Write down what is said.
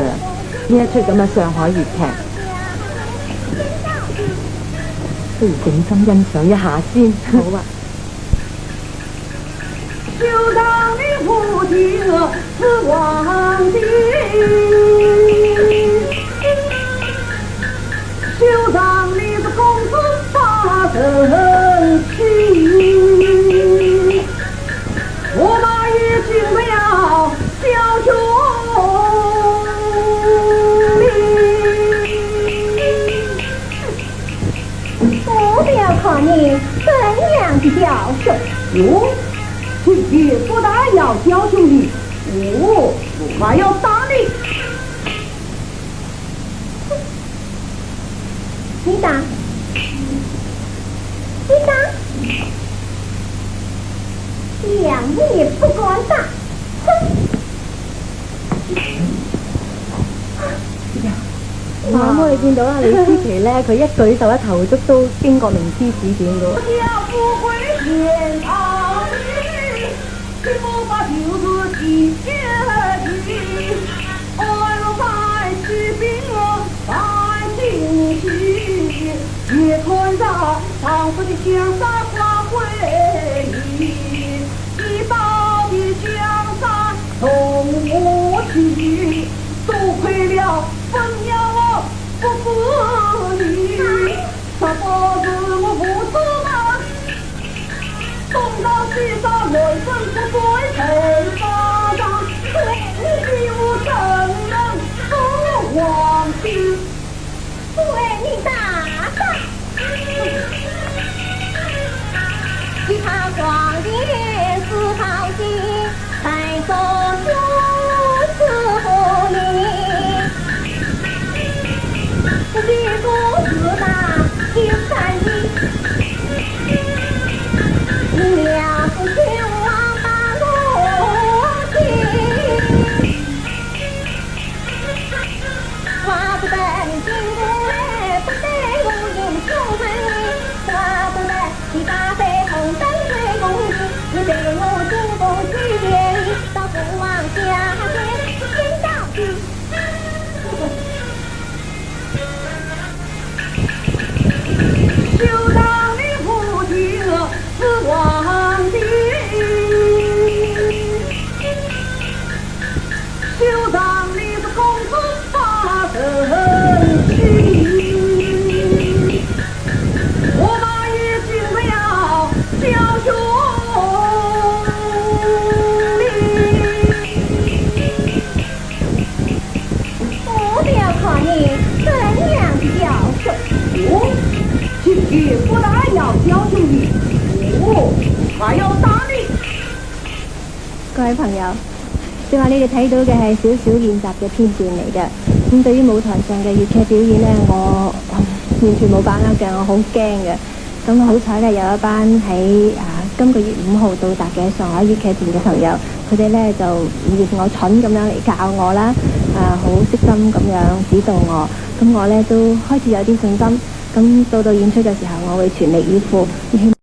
嘅呢一出咁嘅上海粵劇，不如靜心欣賞一下先。好啊。就让你不听是皇帝，就让你的公子发生气，我把也进不了小兄弟，不要看你怎样的教授哟。也不大要教训你，我还要打你。你打，你打，两你不管打，媽媽，你見到啦，李思琪咧，佢一舉手一投足都經過名師指點嘅喎。我把就是几节去，爱了百骑兵了百进去，也穿上唐夫的江山花回忆，一道的江山从我去，多亏了分鸟我不负你，他不是我不错吗？东到西到人生不归头发上，你我承认不忘记，为你打打，其他光阴是好心，才做出此福音，结果自大就善意。你要不听我把路听，话不得你进宫来，不得我用手恨你，话不得你打飞红灯吹公鸡，你对我进宫去见你，到父王家见见到底。就让你不听是皇帝，就让你的公子发生气，我把也进不了小兄弟，不要看你怎样的教授，我也不大要教训你，我还要打你。各位朋友，正話你哋睇到嘅係少少練習嘅片段嚟嘅。咁對於舞台上嘅粵劇表演呢，我完全冇把握嘅，我好驚嘅。咁好彩呢，有一班喺今個月5號到達嘅上海粵劇團嘅朋友，佢哋呢就唔嫌我蠢咁樣嚟教我啦，好悉心咁樣指導我。咁我呢都開始有啲信心。咁到演出嘅時候，我會全力以赴。